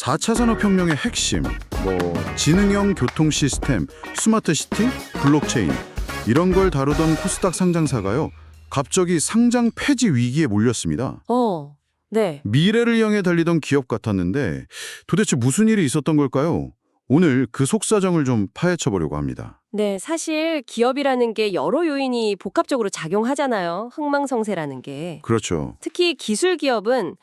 4차 산업혁명의 핵심, 지능형 교통 시스템, 스마트 시티, 블록체인 이런 걸 다루던 코스닥 상장사가요. 갑자기 상장 폐지 위기에 몰렸습니다. 네. 미래를 향해 달리던 기업 같았는데 도대체 무슨 일이 있었던 걸까요? 오늘 그 속사정을 좀 파헤쳐 보려고 합니다. 네, 사실 기업이라는 게 여러 요인이 복합적으로 작용하잖아요. 흥망성쇠라는 게. 그렇죠. 특히 기술 기업은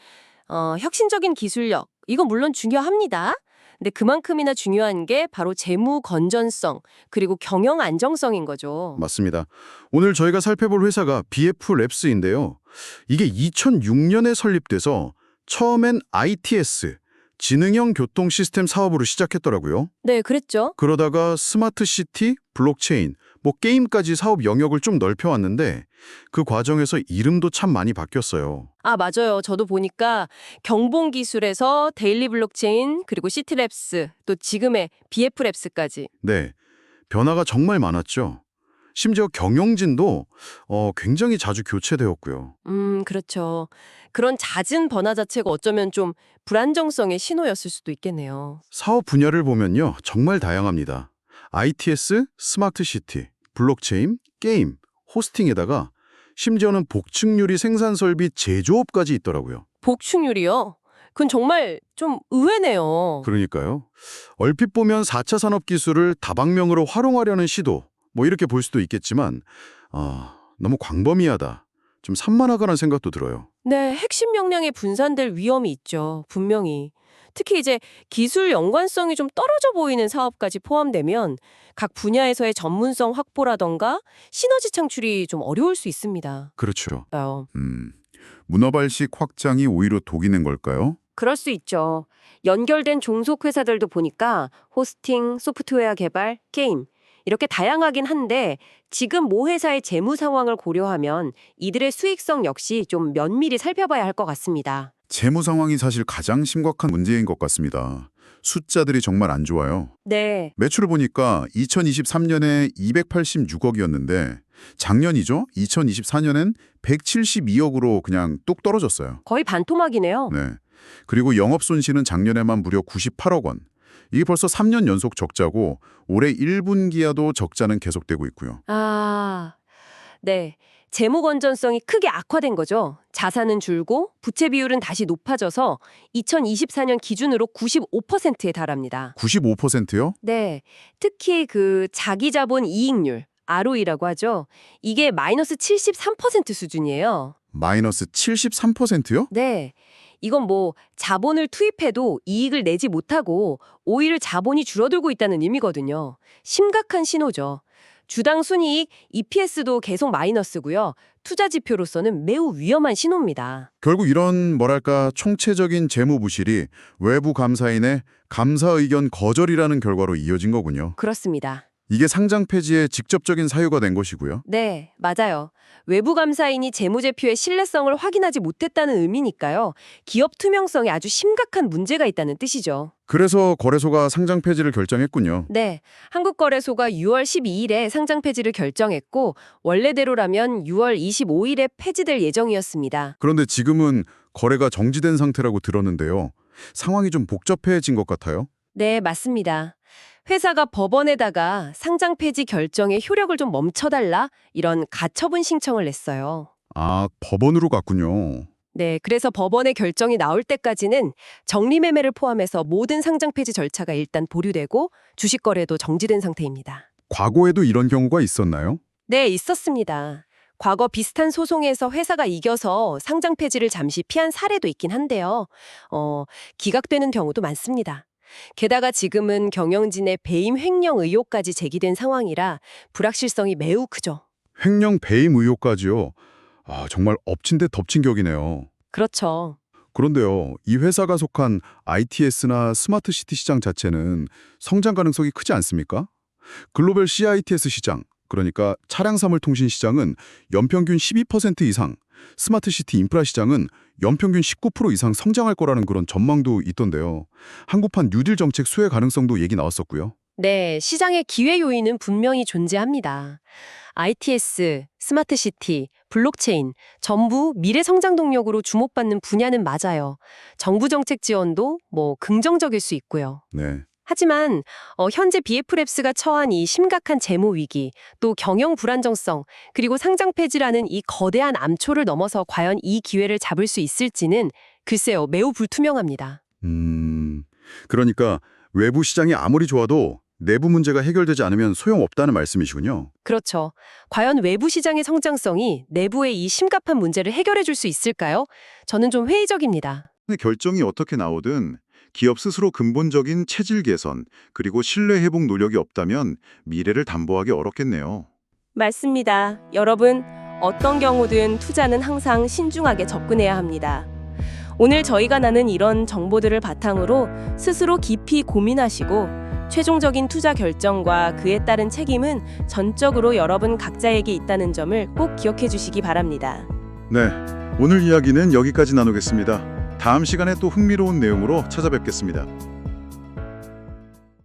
혁신적인 기술력, 이건 물론 중요합니다. 근데 그만큼이나 중요한 게 바로 재무 건전성, 그리고 경영 안정성인 거죠. 맞습니다. 오늘 저희가 살펴볼 회사가 BF랩스인데요. 이게 2006년에 설립돼서 처음엔 ITS, 지능형 교통 시스템 사업으로 시작했더라고요. 네, 그랬죠. 그러다가 스마트 시티, 블록체인, 게임까지 사업 영역을 좀 넓혀왔는데 그 과정에서 이름도 참 많이 바뀌었어요. 아, 맞아요. 저도 보니까 경봉기술에서 데일리 블록체인, 그리고 시티랩스, 또 지금의 BF랩스까지. 네, 변화가 정말 많았죠. 심지어 경영진도 굉장히 자주 교체되었고요. 그렇죠. 그런 잦은 변화 자체가 어쩌면 좀 불안정성의 신호였을 수도 있겠네요. 사업 분야를 보면요, 정말 다양합니다. ITS, 스마트 시티, 블록체인, 게임, 호스팅에다가 심지어는 복층유리 생산 설비 제조업까지 있더라고요. 복충률이요? 그건 정말 좀 의외네요. 그러니까요. 얼핏 보면 4차 산업 기술을 다방면으로 활용하려는 시도, 이렇게 볼 수도 있겠지만 너무 광범위하다, 좀 산만하다는 생각도 들어요. 네, 핵심 역량에 분산될 위험이 있죠. 분명히. 특히 이제 기술 연관성이 좀 떨어져 보이는 사업까지 포함되면 각 분야에서의 전문성 확보라던가 시너지 창출이 좀 어려울 수 있습니다. 그렇죠. 문어발식 확장이 오히려 독이 낸 걸까요? 그럴 수 있죠. 연결된 종속 회사들도 보니까 호스팅, 소프트웨어 개발, 게임 이렇게 다양하긴 한데 지금 모 회사의 재무 상황을 고려하면 이들의 수익성 역시 좀 면밀히 살펴봐야 할 것 같습니다. 재무 상황이 사실 가장 심각한 문제인 것 같습니다. 숫자들이 정말 안 좋아요. 네, 매출을 보니까 2023년에 286억이었는데 작년이죠? 2024년엔 172억으로 그냥 뚝 떨어졌어요. 거의 반토막이네요. 네. 그리고 영업손실은 작년에만 무려 98억 원. 이게 벌써 3년 연속 적자고 올해 1분기야도 적자는 계속되고 있고요. 아, 네. 재무 건전성이 크게 악화된 거죠. 자산은 줄고 부채 비율은 다시 높아져서 2024년 기준으로 95%에 달합니다. 95%요? 네. 특히 그 자기자본 이익률, ROE라고 하죠. 이게 마이너스 73% 수준이에요. 마이너스 73%요? 네. 이건 자본을 투입해도 이익을 내지 못하고 오히려 자본이 줄어들고 있다는 의미거든요. 심각한 신호죠. 주당 순이익, EPS도 계속 마이너스고요. 투자 지표로서는 매우 위험한 신호입니다. 결국 이런 총체적인 재무 부실이 외부 감사인의 감사 의견 거절이라는 결과로 이어진 거군요. 그렇습니다. 이게 상장 폐지의 직접적인 사유가 된 것이고요. 네, 맞아요. 외부 감사인이 재무제표의 신뢰성을 확인하지 못했다는 의미니까요. 기업 투명성에 아주 심각한 문제가 있다는 뜻이죠. 그래서 거래소가 상장 폐지를 결정했군요. 네, 한국거래소가 6월 12일에 상장 폐지를 결정했고 원래대로라면 6월 25일에 폐지될 예정이었습니다. 그런데 지금은 거래가 정지된 상태라고 들었는데요. 상황이 좀 복잡해진 것 같아요. 네, 맞습니다. 회사가 법원에다가 상장 폐지 결정의 효력을 좀 멈춰달라 이런 가처분 신청을 냈어요. 아, 법원으로 갔군요. 네, 그래서 법원의 결정이 나올 때까지는 정리매매를 포함해서 모든 상장 폐지 절차가 일단 보류되고 주식 거래도 정지된 상태입니다. 과거에도 이런 경우가 있었나요? 네, 있었습니다. 과거 비슷한 소송에서 회사가 이겨서 상장 폐지를 잠시 피한 사례도 있긴 한데요. 기각되는 경우도 많습니다. 게다가 지금은 경영진의 배임 횡령 의혹까지 제기된 상황이라 불확실성이 매우 크죠. 횡령 배임 의혹까지요. 정말 엎친 데 덮친 격이네요. 그렇죠. 그런데요, 이 회사가 속한 ITS나 스마트 시티 시장 자체는 성장 가능성이 크지 않습니까? 글로벌 CITS 시장, 그러니까 차량 사물 통신 시장은 연평균 12% 이상, 스마트 시티 인프라 시장은 연평균 19% 이상 성장할 거라는 그런 전망도 있던데요. 한국판 뉴딜 정책 수혜 가능성도 얘기 나왔었고요. 네, 시장의 기회 요인은 분명히 존재합니다. ITS, 스마트시티, 블록체인, 전부 미래 성장 동력으로 주목받는 분야는 맞아요. 정부 정책 지원도 긍정적일 수 있고요. 네. 하지만 현재 BF랩스가 처한 이 심각한 재무 위기, 또 경영 불안정성, 그리고 상장 폐지라는 이 거대한 암초를 넘어서 과연 이 기회를 잡을 수 있을지는 글쎄요, 매우 불투명합니다. 그러니까 외부 시장이 아무리 좋아도 내부 문제가 해결되지 않으면 소용없다는 말씀이시군요. 그렇죠. 과연 외부 시장의 성장성이 내부의 이 심각한 문제를 해결해 줄 수 있을까요? 저는 좀 회의적입니다. 결정이 어떻게 나오든 기업 스스로 근본적인 체질 개선 그리고 신뢰 회복 노력이 없다면 미래를 담보하기 어렵겠네요. 맞습니다. 여러분, 어떤 경우든 투자는 항상 신중하게 접근해야 합니다. 오늘 저희가 나눈 이런 정보들을 바탕으로 스스로 깊이 고민하시고 최종적인 투자 결정과 그에 따른 책임은 전적으로 여러분 각자에게 있다는 점을 꼭 기억해 주시기 바랍니다. 네, 오늘 이야기는 여기까지 나누겠습니다. 다음 시간에 또 흥미로운 내용으로 찾아뵙겠습니다.